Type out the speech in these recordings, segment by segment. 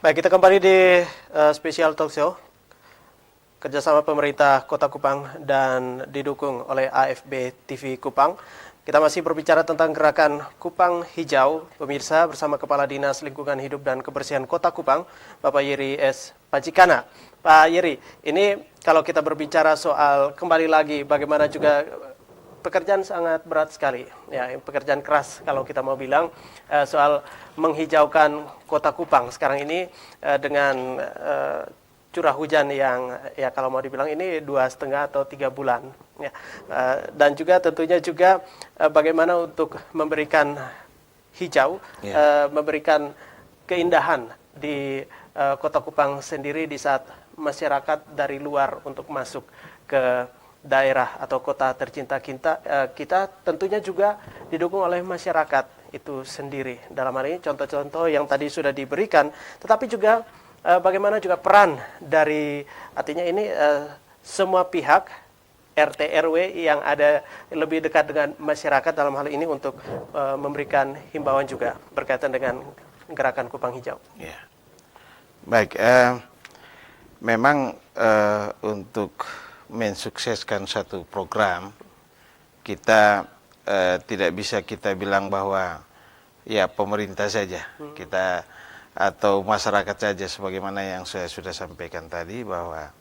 Baik, kita kembali di Special Talk Show kerjasama pemerintah Kota Kupang dan didukung oleh AFB TV Kupang. Kita masih berbicara tentang gerakan Kupang Hijau, pemirsa, bersama Kepala Dinas Lingkungan Hidup dan Kebersihan Kota Kupang, Bapak Yeri S. Pacikana. Pak Yeri, ini kalau kita berbicara soal kembali lagi bagaimana juga pekerjaan sangat berat sekali, ya, pekerjaan keras kalau kita mau bilang soal menghijaukan Kota Kupang sekarang ini dengan curah hujan yang ya kalau mau dibilang ini 2,5 atau 3 bulan, ya. Dan juga tentunya juga bagaimana untuk memberikan hijau, memberikan keindahan di Kota Kupang sendiri di saat masyarakat dari luar untuk masuk ke daerah atau kota tercinta kita tentunya juga didukung oleh masyarakat itu sendiri. Dalam hal ini contoh-contoh yang tadi sudah diberikan, tetapi juga bagaimana juga peran dari artinya ini semua pihak RT RW yang ada lebih dekat dengan masyarakat dalam hal ini untuk memberikan himbauan juga berkaitan dengan gerakan Kupang Hijau. Ya. Baik, memang untuk mensukseskan satu program kita tidak bisa kita bilang bahwa ya pemerintah saja kita atau masyarakat saja, sebagaimana yang saya sudah sampaikan tadi bahwa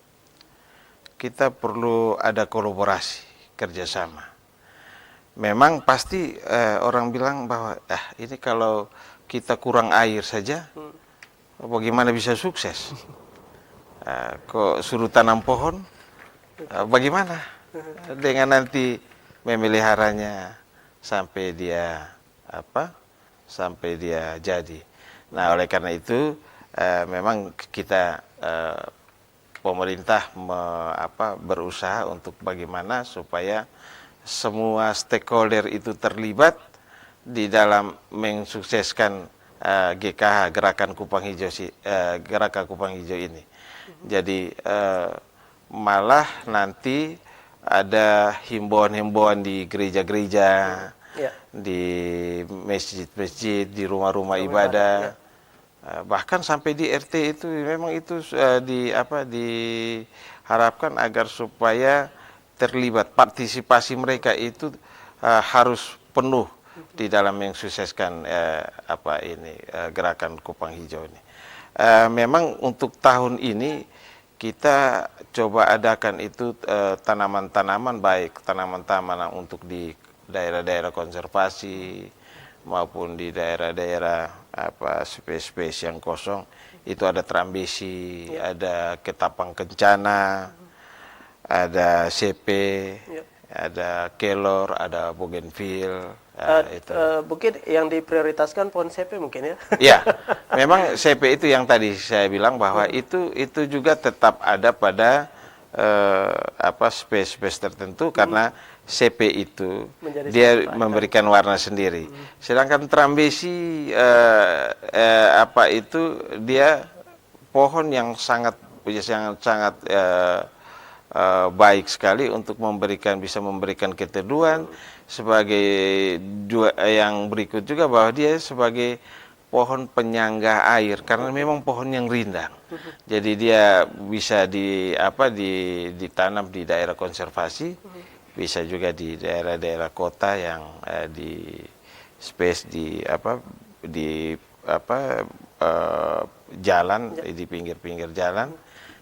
kita perlu ada kolaborasi, kerjasama. Memang pasti orang bilang bahwa ini kalau kita kurang air saja bagaimana bisa sukses? Kok suruh tanam pohon? Bagaimana dengan nanti memeliharanya sampai dia sampai dia jadi. Nah, oleh karena itu memang kita pemerintah berusaha untuk bagaimana supaya semua stakeholder itu terlibat di dalam mensukseskan GKH, Gerakan Kupang Hijau ini. Jadi malah nanti ada himbauan-himbauan di gereja-gereja, di masjid-masjid, di rumah-rumah ibadah, bahkan sampai di RT itu memang itu diharapkan agar supaya terlibat, partisipasi mereka itu harus penuh di dalam mensukseskan gerakan Kupang Hijau ini. Memang untuk tahun ini kita coba adakan itu tanaman-tanaman, baik tanaman-tanaman untuk di daerah-daerah konservasi maupun di daerah-daerah space-space yang kosong. Itu ada trambesi, ada ketapang kencana, ada CP, ada kelor, ada bougainville. Mungkin yang diprioritaskan pohon CP mungkin ya? Ya, memang CP itu yang tadi saya bilang bahwa itu juga tetap ada pada space-space tertentu karena CP itu dia memberikan warna sendiri. Sedangkan trambesi itu dia pohon yang sangat baik sekali untuk bisa memberikan keteduhan. Sebagai yang berikut juga bahwa dia sebagai pohon penyangga air karena memang pohon yang rindang. Jadi dia bisa ditanam di daerah konservasi, bisa juga di daerah-daerah kota yang di space jalan, di pinggir-pinggir jalan,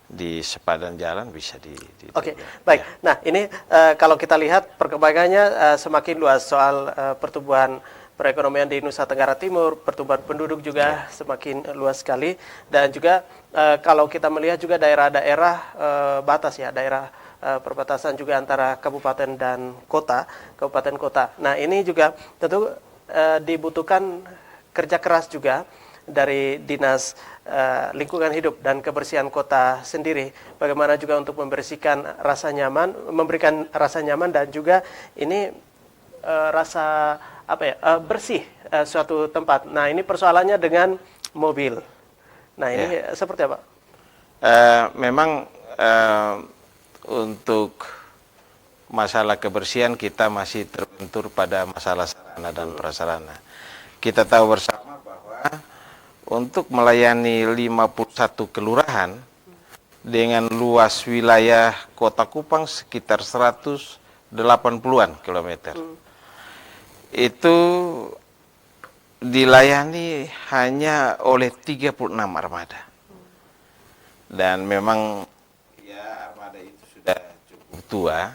di sepadan jalan bisa Oke, baik. Nah, ini kalau kita lihat perkembangannya semakin luas soal pertumbuhan perekonomian di Nusa Tenggara Timur, pertumbuhan penduduk juga semakin luas sekali, dan juga kalau kita melihat juga daerah-daerah batas ya, daerah perbatasan juga antara kabupaten dan kabupaten kota. Nah, ini juga tentu dibutuhkan kerja keras juga dari Dinas Lingkungan Hidup dan Kebersihan Kota sendiri. Bagaimana juga untuk memberikan rasa nyaman dan juga ini rasa bersih suatu tempat. Nah, ini persoalannya dengan mobil. Nah, ini seperti apa? Memang untuk masalah kebersihan kita masih terbentur pada masalah sarana dan prasarana. Kita tahu bersama bahwa untuk melayani 51 kelurahan dengan luas wilayah Kota Kupang sekitar 180-an kilometer. Itu dilayani hanya oleh 36 armada. Dan memang ya armada itu sudah cukup tua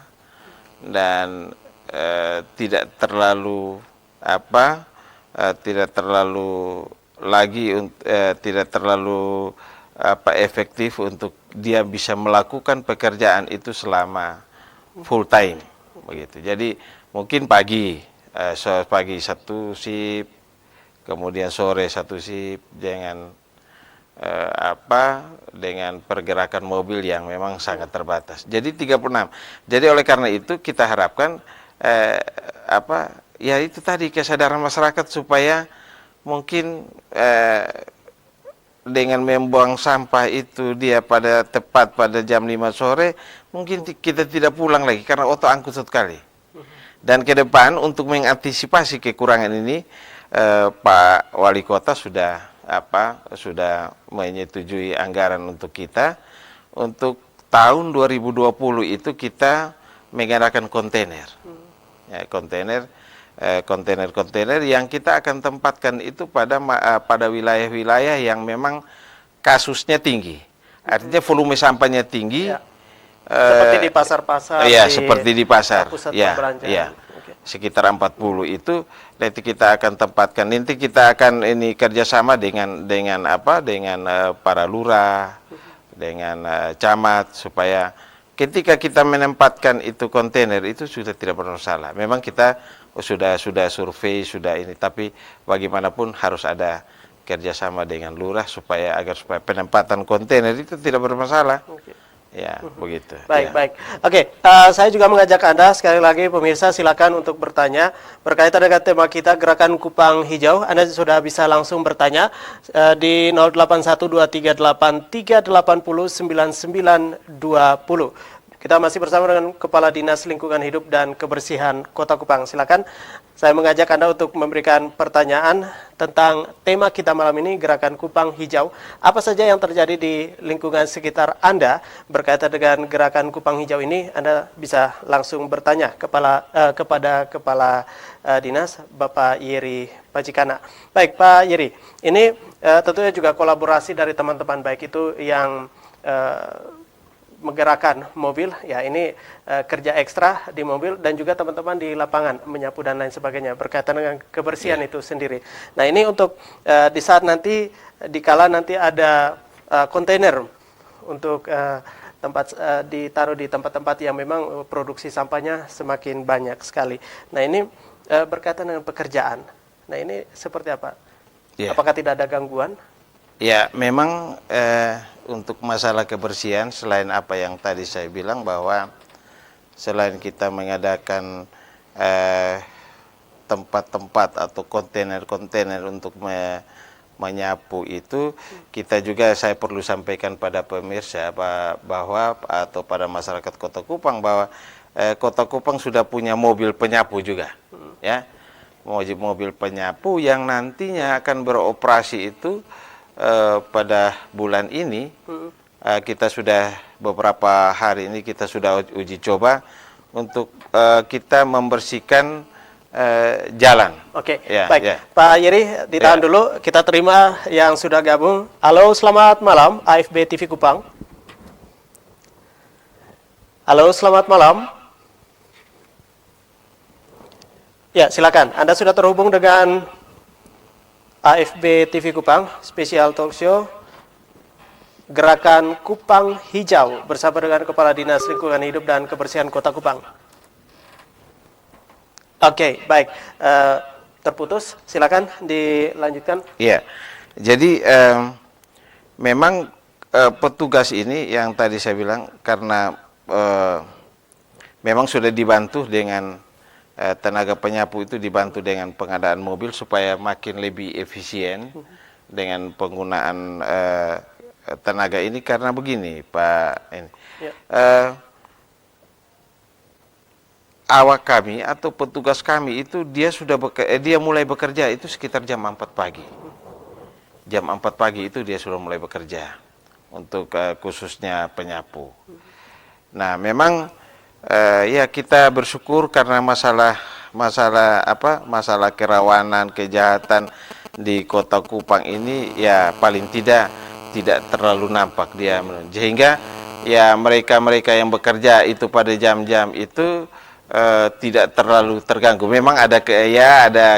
dan tidak terlalu tidak terlalu tidak terlalu efektif untuk dia bisa melakukan pekerjaan itu selama full time begitu. Jadi mungkin pagi satu shift, kemudian sore satu shift dengan dengan pergerakan mobil yang memang sangat terbatas. Jadi 36. Jadi oleh karena itu kita harapkan ya itu tadi kesadaran masyarakat supaya mungkin dengan membuang sampah itu dia tepat pada jam 5 sore, mungkin kita tidak pulang lagi karena oto angkut sekali. Dan ke depan untuk mengantisipasi kekurangan ini, Pak Wali Kota sudah menyetujui anggaran untuk kita. Untuk tahun 2020 itu kita mengadakan kontainer. Ya, kontainer yang kita akan tempatkan itu pada wilayah-wilayah yang memang kasusnya tinggi. Artinya volume sampahnya tinggi. Ya. Seperti di pasar-pasar. Iya, seperti di pasar. Pusat Ya, perbelanjaan. ya. Okay. Sekitar 40 itu nanti kita akan tempatkan. Nanti kita akan ini kerjasama dengan para lurah, dengan camat supaya ketika kita menempatkan itu kontainer itu sudah tidak bermasalah. Memang kita sudah survei, sudah ini, tapi bagaimanapun harus ada kerjasama dengan lurah supaya penempatan kontainer itu tidak bermasalah. Okay. Ya, begitu. Baik, ya. baik. Oke, saya juga mengajak Anda sekali lagi pemirsa silakan untuk bertanya berkaitan dengan tema kita Gerakan Kupang Hijau. Anda sudah bisa langsung bertanya di 0812389920. Kita masih bersama dengan Kepala Dinas Lingkungan Hidup dan Kebersihan Kota Kupang. Silakan, saya mengajak Anda untuk memberikan pertanyaan tentang tema kita malam ini, Gerakan Kupang Hijau. Apa saja yang terjadi di lingkungan sekitar Anda berkaitan dengan Gerakan Kupang Hijau ini? Anda bisa langsung bertanya kepada Kepala Dinas, Bapak Yeri Pacikana. Baik, Pak Yeri, ini tentunya juga kolaborasi dari teman-teman baik itu yang menggerakkan mobil, ya ini kerja ekstra di mobil dan juga teman-teman di lapangan menyapu dan lain sebagainya berkaitan dengan kebersihan itu sendiri. Nah ini untuk di saat nanti dikala nanti ada kontainer untuk ditaruh di tempat-tempat yang memang produksi sampahnya semakin banyak sekali. Nah ini berkaitan dengan pekerjaan. Nah ini seperti apa? Yeah. Apakah tidak ada gangguan? Ya, memang untuk masalah kebersihan, selain apa yang tadi saya bilang bahwa selain kita mengadakan tempat-tempat atau kontainer-kontainer untuk menyapu itu, kita juga saya perlu sampaikan pada pemirsa bahwa atau pada masyarakat Kota Kupang bahwa Kota Kupang sudah punya mobil penyapu juga, ya, mobil penyapu yang nantinya akan beroperasi itu. Pada bulan ini kita sudah beberapa hari ini kita sudah uji coba untuk kita membersihkan jalan. Oke, ya, baik. Ya. Pak Yeri, ditahan dulu. Kita terima yang sudah gabung. Halo, selamat malam, AFB TV Kupang. Halo, selamat malam. Ya, silakan. Anda sudah terhubung dengan AFB TV Kupang, spesial talk show Gerakan Kupang Hijau bersama dengan Kepala Dinas Lingkungan Hidup dan Kebersihan Kota Kupang. Oke, baik. Terputus, silakan dilanjutkan. Iya, jadi memang petugas ini yang tadi saya bilang karena memang sudah dibantu dengan tenaga penyapu itu dibantu dengan pengadaan mobil supaya makin lebih efisien dengan penggunaan tenaga ini karena begini Pak ini. Ya. Awak kami atau petugas kami itu dia mulai bekerja itu sekitar jam 4 pagi. jam 4 pagi itu dia sudah mulai bekerja untuk khususnya penyapu. Nah, memang ya kita bersyukur karena masalah kerawanan, kejahatan di Kota Kupang ini ya paling tidak terlalu nampak dia, sehingga ya mereka yang bekerja itu pada jam-jam itu tidak terlalu terganggu. Memang ada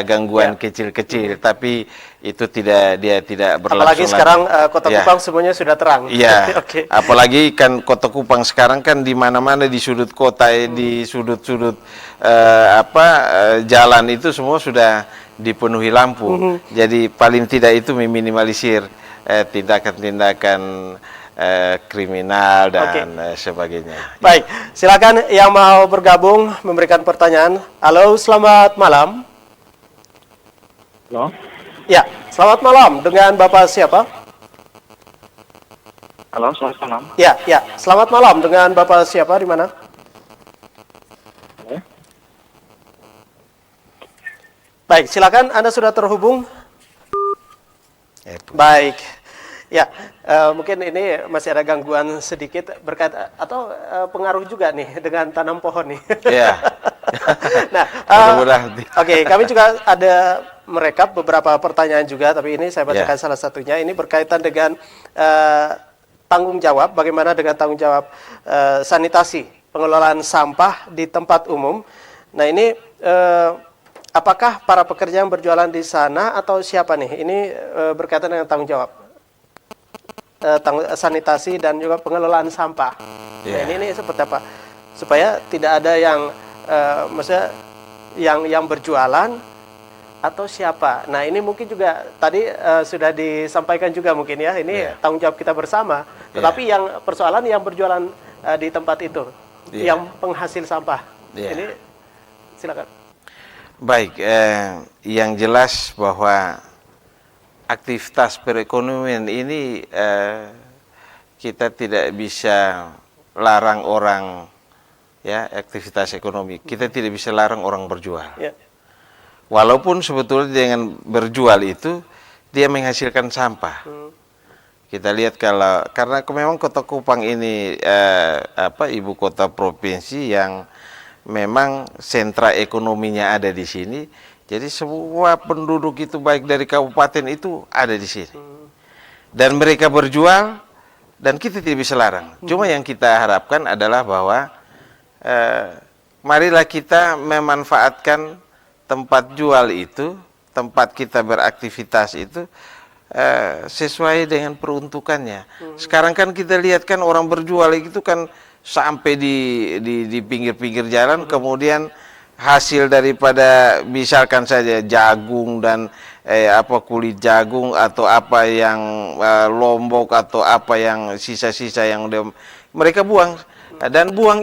gangguan kecil-kecil, tapi itu tidak berlangsung. Apalagi sekarang Kota Kupang semuanya sudah terang. Iya. Oke. Apalagi kan Kota Kupang sekarang kan di mana-mana di sudut kota, di sudut-sudut jalan itu semua sudah dipenuhi lampu. Jadi paling tidak itu meminimalisir tindakan-tindakan kriminal dan sebagainya. Baik, silakan yang mau bergabung memberikan pertanyaan. Halo, selamat malam. Halo. Ya, selamat malam. Dengan Bapak siapa? Halo, selamat malam. Ya, selamat malam. Dengan Bapak siapa di mana? Halo. Baik, silakan Anda sudah terhubung. Baik. Ya, mungkin ini masih ada gangguan sedikit berkait atau pengaruh juga nih dengan tanam pohon nih. Iya. Nah, Oke, kami juga ada merekap beberapa pertanyaan juga, tapi ini saya bacakan salah satunya. Ini berkaitan dengan tanggung jawab, bagaimana dengan tanggung jawab sanitasi, pengelolaan sampah di tempat umum. Nah, ini apakah para pekerja yang berjualan di sana atau siapa nih? Ini berkaitan dengan tanggung jawab sanitasi dan juga pengelolaan sampah. Nah, ini seperti apa? Supaya tidak ada yang maksudnya yang berjualan atau siapa. Nah, ini mungkin juga tadi sudah disampaikan juga mungkin ya. Ini tanggung jawab kita bersama. Tetapi yang persoalan yang berjualan di tempat itu, yang penghasil sampah. Ini silakan. Baik, yang jelas bahwa aktivitas perekonomian ini kita tidak bisa larang orang, ya, aktivitas ekonomi. Kita tidak bisa larang orang berjual. Walaupun sebetulnya dengan berjual itu dia menghasilkan sampah. Kita lihat karena memang Kota Kupang ini ibu kota provinsi yang memang sentra ekonominya ada di sini. Jadi semua penduduk itu baik dari kabupaten itu ada di sini. Dan mereka berjual dan kita tidak bisa larang. Cuma yang kita harapkan adalah bahwa marilah kita memanfaatkan tempat jual itu, tempat kita beraktivitas itu sesuai dengan peruntukannya. Sekarang kan kita lihat kan orang berjual itu kan sampai di pinggir-pinggir jalan, kemudian hasil daripada misalkan saja jagung dan kulit jagung atau apa yang lombok atau apa yang sisa-sisa yang mereka buang, dan buang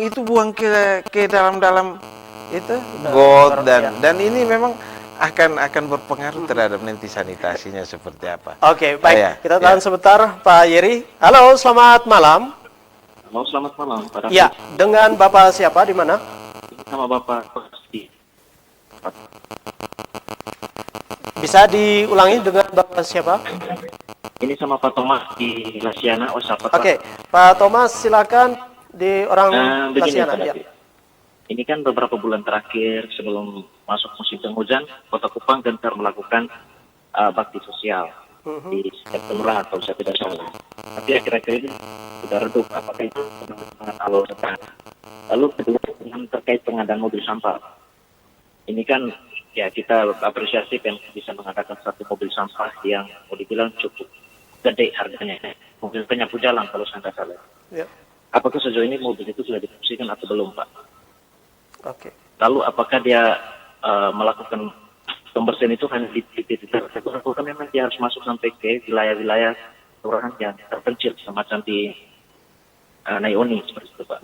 ke dalam itu got, dan ini memang akan berpengaruh terhadap nanti sanitasinya seperti apa. Oke, baik. Kita tahan sebentar, Pak Yeri. Halo, selamat malam. Halo, selamat malam, Pak Rafi. Ya, dengan Bapak siapa di mana? Sama Bapak Kosti. Bisa diulangi dengan Bapak siapa? Ini sama Pak Thomas di Lasiana, Osaka. Oke, Pak Thomas silakan di orang begini, Lasiana. Pak Rafi. Ini kan beberapa bulan terakhir sebelum masuk musim penghujan, Kota Kupang gencar melakukan bakti sosial di setiap kelurahan kalau saya tidak salah. Tapi akhir-akhir ini sudah redup. Apakah itu kalau sekarang? Lalu kedua dengan terkait pengadaan mobil sampah. Ini kan ya kita apresiasi yang bisa mengadakan satu mobil sampah yang mau dibilang cukup gede harganya. Mobil penyapu jalan kalau saya tidak salah. Apakah sejauh ini mobil itu sudah difungsikan atau belum, Pak? Oke. Lalu apakah dia melakukan pembersihan itu hanya di titik tertentu atau memang dia harus masuk sampai ke wilayah-wilayah kelurahan yang terpencil semacam di Naioni seperti itu, Pak?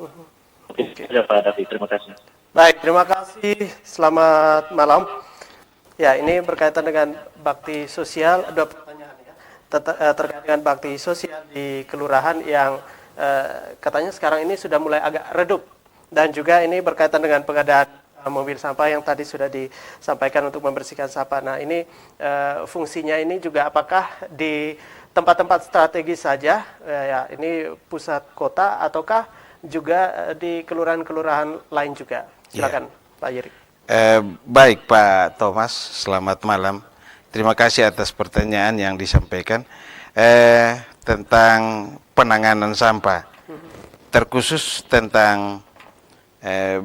Oke, Pak David, terima kasih. Baik, terima kasih. Selamat malam. Ya, ini berkaitan dengan bakti sosial. Ada pertanyaan ya terkait dengan bakti sosial di kelurahan yang katanya sekarang ini sudah mulai agak redup, dan juga ini berkaitan dengan pengadaan mobil sampah yang tadi sudah disampaikan untuk membersihkan sampah. Nah, ini fungsinya ini juga apakah di tempat-tempat strategis saja, ya ini pusat kota ataukah juga di kelurahan-kelurahan lain juga? Silakan, Pak Yeri. Baik Pak Thomas, selamat malam. Terima kasih atas pertanyaan yang disampaikan tentang penanganan sampah, terkhusus tentang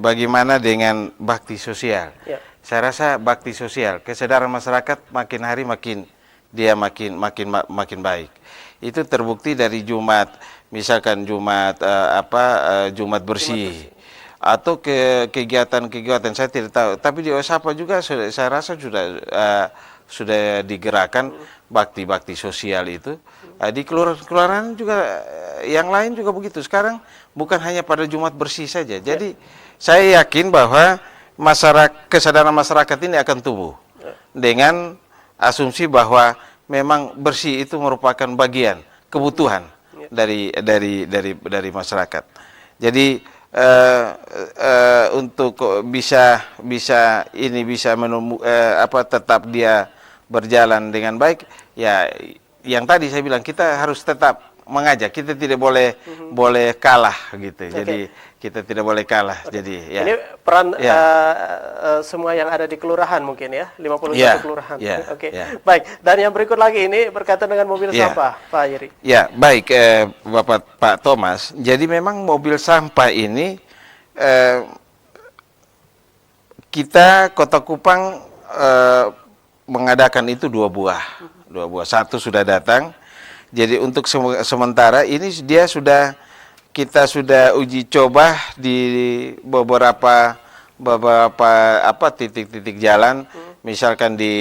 bagaimana dengan bakti sosial. Ya. Saya rasa bakti sosial, kesadaran masyarakat makin hari makin baik. Itu terbukti dari Jumat, misalkan Jumat bersih. Atau kegiatan-kegiatan saya tidak tahu, tapi di Osapa juga saya rasa sudah digerakkan bakti sosial itu. Di kelurahan juga yang lain juga begitu. Sekarang bukan hanya pada Jumat bersih saja. Jadi saya yakin bahwa kesadaran masyarakat ini akan tumbuh dengan asumsi bahwa memang bersih itu merupakan bagian kebutuhan dari masyarakat. Jadi untuk bisa tetap dia berjalan dengan baik, ya yang tadi saya bilang kita harus tetap mengajak, kita tidak boleh kalah gitu. Jadi kita tidak boleh kalah. Jadi ya. Ini peran semua yang ada di kelurahan mungkin ya, 51 kelurahan. Oke. Baik, dan yang berikut lagi ini berkaitan dengan mobil sampah, Pak Yeri. Ya, baik Bapak Pak Thomas. Jadi memang mobil sampah ini kita Kota Kupang mengadakan itu dua buah. Satu sudah datang. Jadi untuk sementara ini kita sudah uji coba di beberapa titik-titik jalan, misalkan di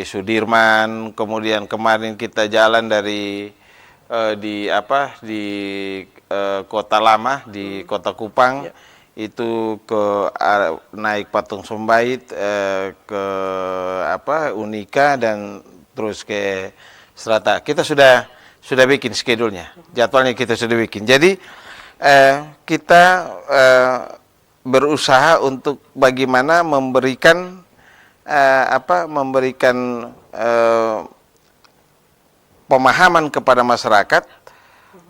Sudirman, kemudian kemarin kita jalan di Kota Lama di Kota Kupang, itu naik Patung Sombait, ke Unika dan terus ke Serata. Kita sudah bikin schedule-nya, jadwalnya kita sudah bikin. Jadi kita berusaha untuk bagaimana memberikan pemahaman kepada masyarakat,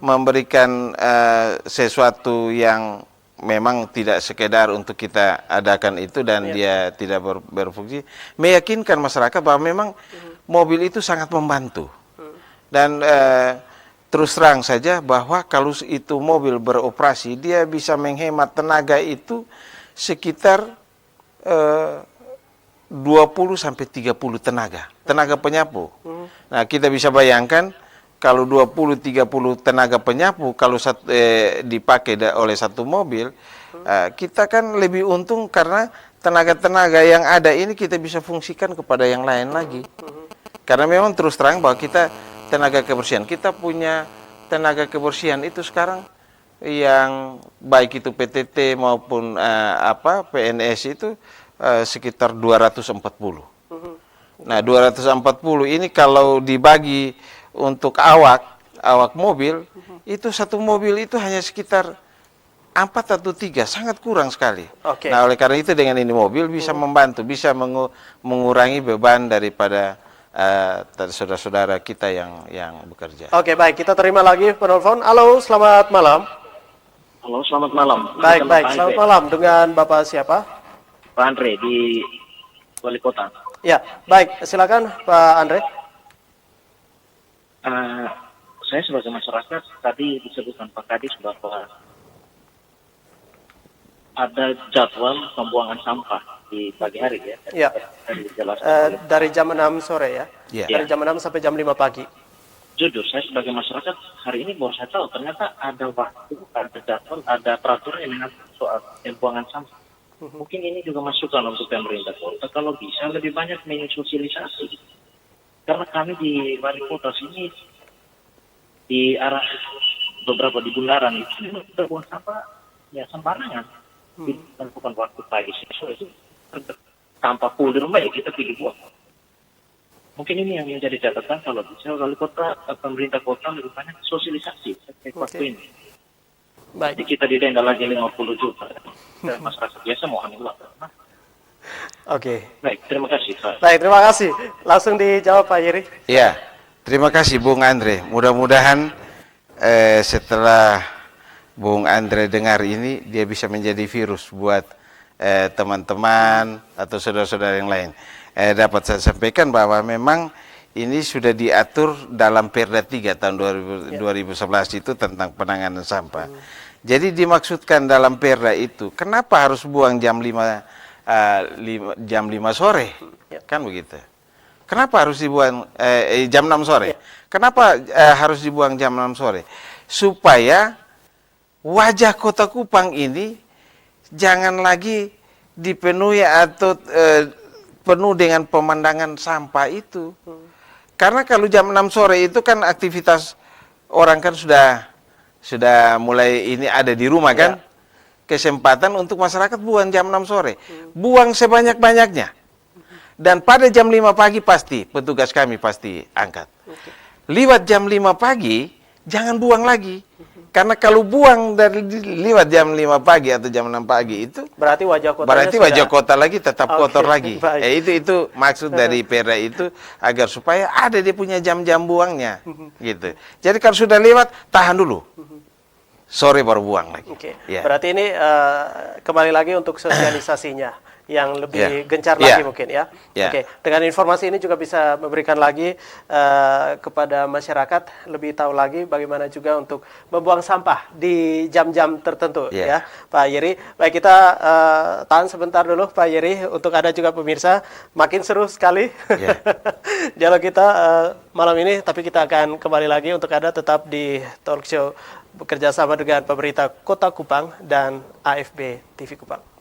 memberikan sesuatu yang memang tidak sekedar untuk kita adakan itu dan dia tidak berfungsi, meyakinkan masyarakat bahwa memang mobil itu sangat membantu. Dan terus terang saja bahwa kalau itu mobil beroperasi, dia bisa menghemat tenaga itu sekitar 20-30 tenaga penyapu. Nah, kita bisa bayangkan kalau 20-30 tenaga penyapu kalau dipakai oleh satu mobil, kita kan lebih untung karena tenaga-tenaga yang ada ini kita bisa fungsikan kepada yang lain lagi. Karena memang terus terang bahwa kita tenaga kebersihan, kita punya tenaga kebersihan itu sekarang yang baik itu PTT maupun PNS itu sekitar 240. Nah, 240 ini kalau dibagi untuk awak mobil, itu satu mobil itu hanya sekitar 4 atau 3, sangat kurang sekali. Nah, oleh karena itu dengan ini mobil bisa membantu, bisa mengurangi beban daripada saudara-saudara kita yang bekerja. Oke, baik, kita terima lagi penelpon. Halo, selamat malam. Halo, selamat malam. Baik, selamat malam. Dengan Bapak siapa? Pak Andre di Wali Kota. Ya, baik, silakan Pak Andre. Saya sebagai masyarakat tadi disebutkan Pak Kadis bahwa ada jadwal pembuangan sampah di pagi hari ya. Ya. Dari jam 6 sore ya. Dari jam 6 sampai jam 5 pagi. Jujur, saya sebagai masyarakat hari ini baru saya tahu ternyata ada waktu, ada jadwal, ada peraturan yang mengatur soal pembuangan sampah. Mungkin ini juga masukan untuk pemerintah kota kalau bisa lebih banyak mensosialisasi. Karena kami di Wali Kota sini di arah beberapa di Bundaran itu kita buang sampah ya sembarangan. Bukan waktu pagi sore itu tanpa full di rumah ya kita pergi buang. Mungkin ini yang menjadi catatan kalau bisa Wali Kota, pemerintah kota lebih banyak sosialisasi waktu ini. Jadi kita didenda lagi 50 juta. Masyarakat biasa mau ambil Oke. Baik, terima kasih Pak. Baik, terima kasih. Langsung dijawab Pak Yeri. Ya, terima kasih Bung Andre. Mudah-mudahan setelah Bung Andre dengar ini, dia bisa menjadi virus buat teman-teman atau saudara-saudara yang lain. Dapat saya sampaikan bahwa memang ini sudah diatur dalam Perda 3 tahun 2011 itu tentang penanganan sampah. Jadi dimaksudkan dalam Perda itu, kenapa harus buang jam 5 sore? Kan begitu. Kenapa harus dibuang jam 6 sore? Kenapa harus dibuang jam 6 sore? Supaya wajah Kota Kupang ini jangan lagi dipenuhi atau penuh dengan pemandangan sampah itu. Karena kalau jam 6 sore itu kan aktivitas orang kan sudah mulai ini ada di rumah kan. Kesempatan untuk masyarakat buang jam 6 sore. Buang sebanyak-banyaknya. Dan pada jam 5 pagi pasti petugas kami pasti angkat. Lewat jam 5 pagi jangan buang lagi. Karena kalau buang dari lewat jam 5 pagi atau jam 6 pagi itu Berarti wajah kota wajah kota lagi tetap kotor lagi. Baik. Itu maksud dari Perda itu agar supaya ada dia punya jam-jam buangnya gitu. Jadi kalau sudah lewat tahan dulu. Sore baru buang lagi. Oke. Ya. Berarti ini kembali lagi untuk sosialisasinya yang lebih gencar Ya. lagi mungkin ya. Ya. Oke. Dengan informasi ini juga bisa memberikan lagi kepada masyarakat lebih tahu lagi bagaimana juga untuk membuang sampah di jam-jam tertentu Ya. ya, Pak Yeri. Baik, kita tahan sebentar dulu Pak Yeri untuk Anda juga pemirsa. Makin seru sekali Ya. dialog kita malam ini, tapi kita akan kembali lagi untuk Anda tetap di talk show bekerja sama dengan pemerintah Kota Kupang dan AFB TV Kupang.